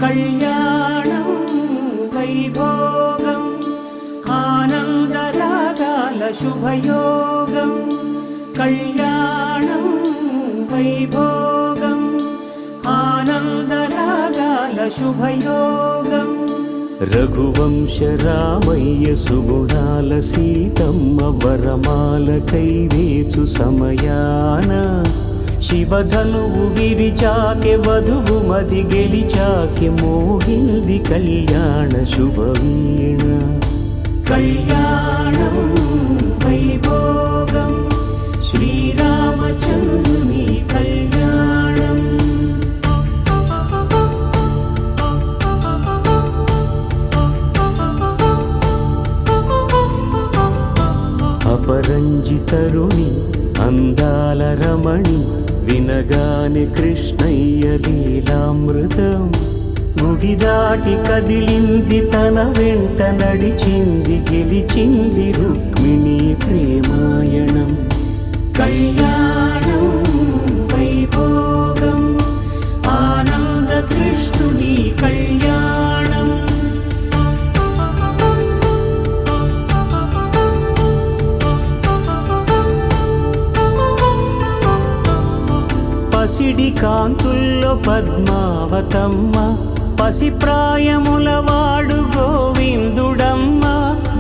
కళ్యాణం వైభోగం ఆనందరాగాల శుభయోగం. కళ్యాణం వైభోగం ఆనందరాగాల శుభయోగం. రఘువంశ రామయ్య సుగుణాల సీతమ్మ వరమాల కైవేచు సమయాన శివధనువు విరిచాకె వధువు మది గెలిచాకె మోగింది కళ్యాణ శుభవీణ. కళ్యాణం వైభోగం శ్రీరామచంద్రుని కళ్యాణం. అపరంజి తరుణి అందాల రమణి వినగానే కృష్ణయ్య లీలామృతం. గుడి దాటి కదిలింది తన వెంట నడిచింది గెలిచింది రుక్మిణి ప్రేమాయణం. కళ్యాణం వైభోగం ఆనంద కృష్ణుని కళ్యాణం. పసిడి కాంతుల్లో పద్మావతమ్మ పసిప్రాయముల వాడు గోవిందుడమ్మ.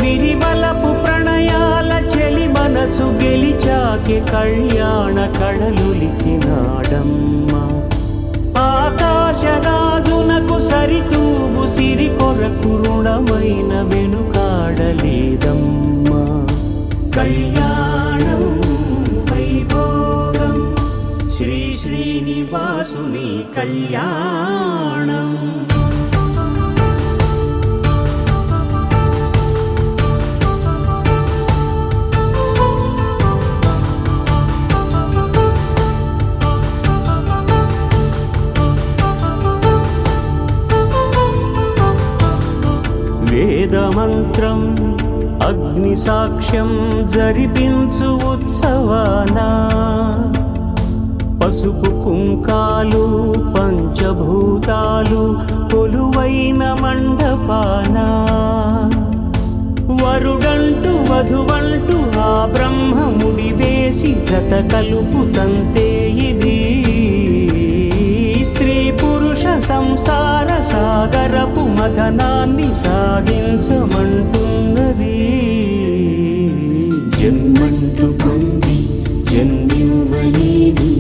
విరివలపు ప్రణయాల చెలి మనసు గెలిచాకె కళ్యాణ కళలులికినాడమ్మ. ఆకాశరాజునకు సరితూగు సిరి కొరకు రుణమైన వెనుకాడలేదమ్మ. కళ్యాణం వైభోగం శ్రీ శ్రీనివాసుని కళ్యాణం. వేదమంత్రం అగ్ని సాక్ష్యం జరిపించు ఉత్సవానా పసుపు కుంకాలు పంచభూతాలు కొలువైన మండపాన. వరుడంటూ వధువంటూ ఆ బ్రహ్మముడి వేసి జత కలుపుతంతే ఇది. స్త్రీ పురుష సంసార సాగరపు మథనాన్ని సాగించమంటున్నది. జన్మంటూ పొంది జన్మివ్వలేని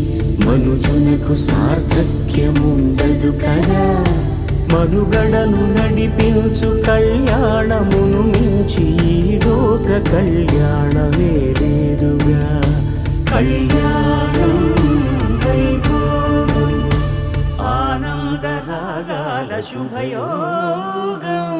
మనుజునకు సార్థక్యముండదు కదా. మనుగడను నడిపించు కళ్యాణమును మించి ఈ లోక కళ్యాణమే లేదుగా. కళ్యాణం వైభోగం ఆనందరాగాల శుభయోగం.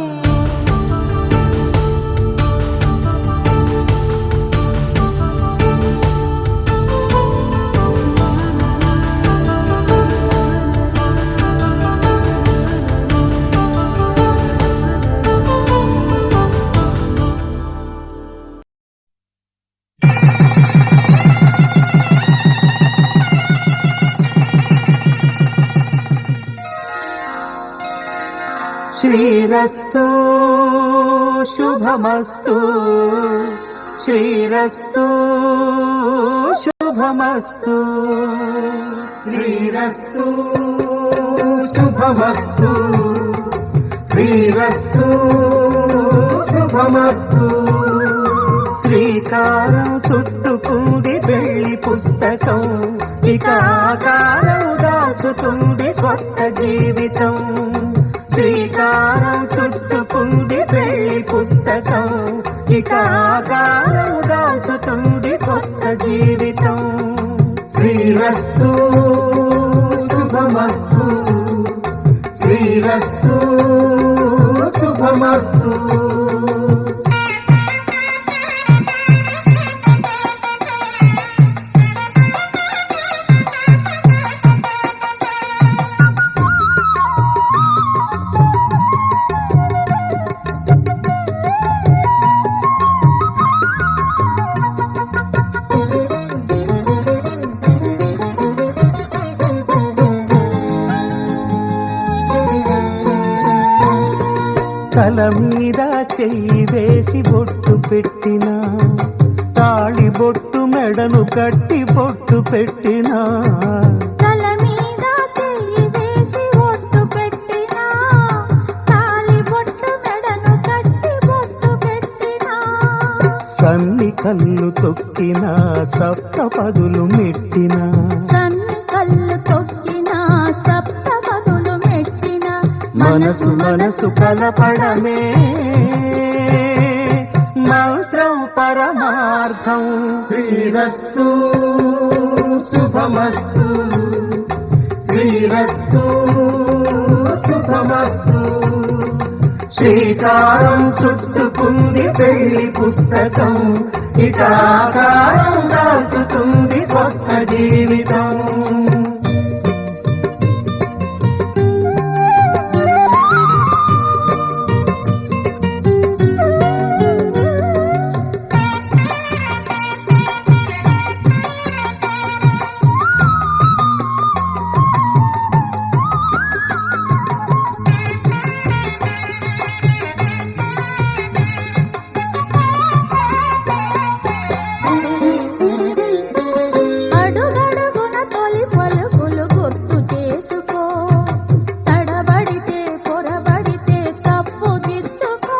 శ్రీరస్తు శుభమస్తు శ్రీరస్తు శుభమస్తు శ్రీరస్తు శుభమస్తు శ్రీరస్తు శుభమస్తు. శ్రీకారం చుట్టుకుంది పెళ్లి పుస్తకం, ఇక ఆకారం దాచుతుంది కొత్త జీవితం. శ్రీకారం చుట్టుకుంది పెళ్లి పుస్తకం, ఇక ఆకారం దాచుతుంది కొత్త జీవితం. శ్రీరస్తు శుభమస్తు శ్రీరస్తు శుభమస్తు. తల మీద చెయ్యి వేసి బొట్టు పెట్టినా, తాళి బొట్టు మెడను కట్టి బొట్టు పెట్టినా, తల మీద చెయ్యి వేసి బొట్టు పెట్టినా, తాళి బొట్టు మెడను కట్టి బొట్టు పెట్టినా, సన్ని కళ్ళు తొక్కినా సప్తపదులు మెట్టినా, సన్ని కళ్ళు తొక్కినా సప్తపదులు మెట్టినా, మనసు మనసు కలపడమే మంత్రం పరమార్థం. శ్రీరస్తు శుభమస్తు, శ్రీరస్తు శుభమస్తు. శ్రీకారం చుట్టుకుంది పెళ్లి పుస్తకం, ఇక ఆకారం దాల్చుతుంది కొత్త జీవితం. అడుగడుగున తొలి పలుకులు గుర్తు చేసుకో, తడబడితే పొరబడితే తప్పు దిద్దుకో.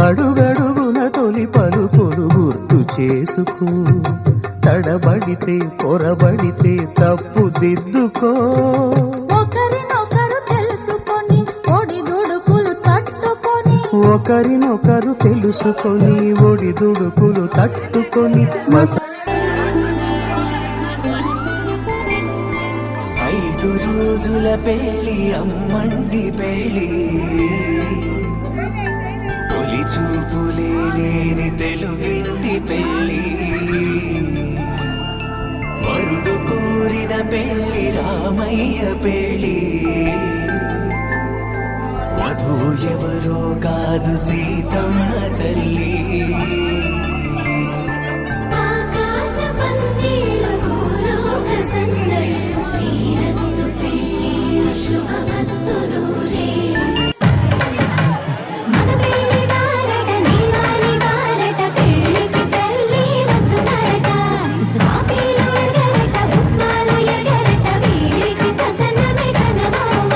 అడుగడుగున తొలి పలుకులు గుర్తు చేసుకో, తడబడితే పొరబడితే తప్పు దిద్దుకో. ఒకరినొకరు తెలుసుకొని ఒడిదుడుకులు తట్టుకొని, ఒకరినొకరు తెలుసుకొని ఒడిదుడుకులు తట్టుకొని ఐదు రోజుల పెళ్లి అమ్మండి పెళ్లి, తొలి చూపులే లేని తెలుగింటి పెళ్లి, వరుడు కోరిన పెళ్లి రామయ్య పెళ్లి, వధువు ఎవరో కాదు సీతమ్మ తల్లి. ఆకాశ పందిళ్ళ భూలోక సందళ్ళు, శ్రీరస్తు పెళ్ళి శుభమస్తు నూరే. మగపెళ్ళి వారట నీవాలి వారట, పెళ్ళికి తల్లి వస్తున్నారట. కాఫీలు అడగరట, ఉప్మాలు ఎరగరట, వీరికి సకనమే కనమవ్వ.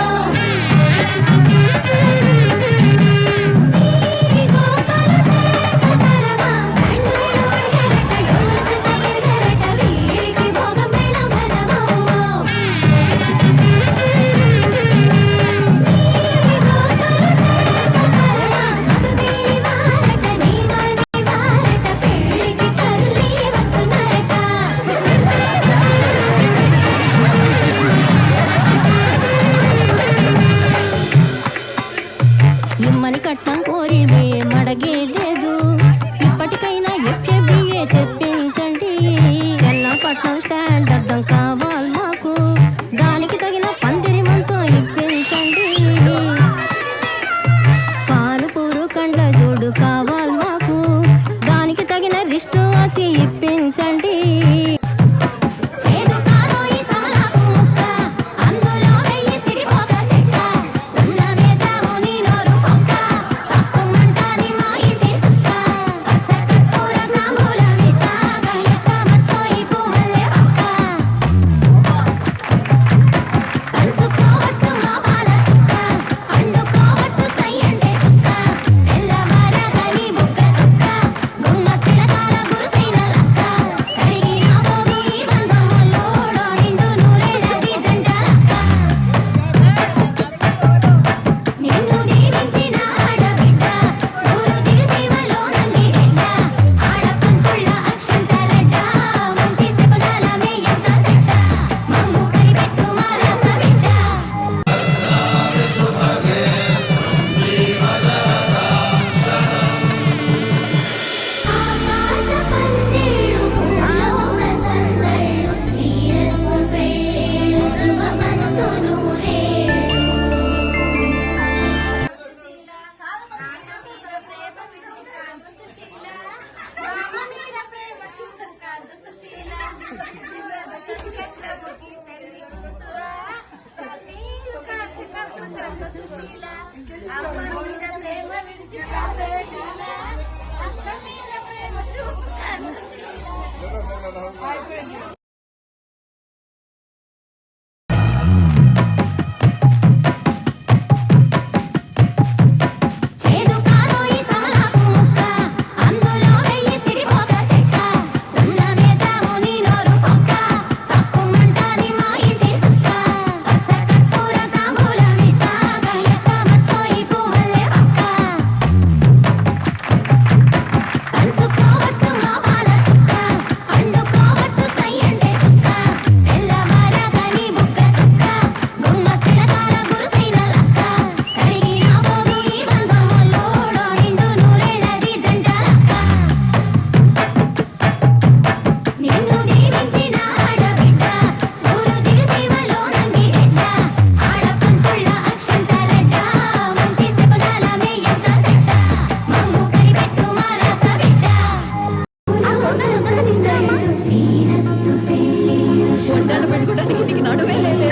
చేదు కాదో ఈ సమలాకు ముక్క అందులో వెయ్యి సిరిమోక చెక్క సున్నమేసాము నీ నోరు పక్క తక్కుమంటాది మా ఇంటి సుక్క పచ్చ కర్పూర తాంబూలమిచ్చాక లెక్క మచ్చోయి పువ్వులే పక్క పంచుకోవచ్చు మా పాల చుక్క పండుకోవచ్చు సయ్యండే చుక్క తెల్లవారగా నీ బుగ్గ చుక్క గుమ్మ తిలకాల గురుతైన లక్క కడిగిన పోదు ఈ బంధములోడో నిండు నూరేళ్ళది జంట లక్క నిన్ను దీవించిన ఆడబిడ్డ ఊరు దిగుసీమలో నంది ఎడ్డ ఆడపంతుళ్ళ అక్షంతలడ్డ మంచి శకునాల మేయంత చెడ్డ మమ్ము కనిపెట్టు మా రాస బిడ్డ శ్రీరస్తు పెళ్ళి షొడ్డాలు పెట్టుకోవడానికి నీకు నడువే లేదు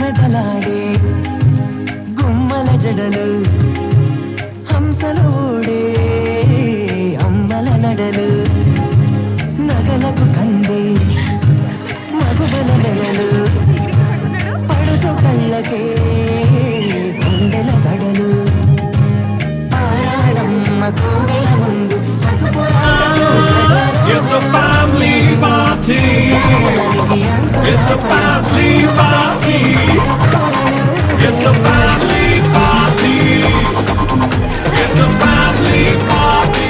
మెదలాడే గుమ్మల జడలు హంసలు ఊడే అమ్మల నడలు నగలకు కందే మగువల నెలలు పడుచు కళ్ళకే గుండెల దడలు ఆరాడమ్మ కోవెల ముందు పసుపు It's a family party. It's a family party. It's a family party. It's a family party.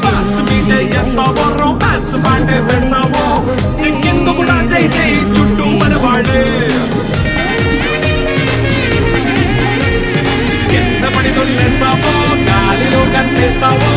Basta mi te yestavo romance paate pedtavo sikkindu kuda jai jai chuttu manavade కింద పడి దొల్లేస్తావో గాలిలో కట్టేస్తావో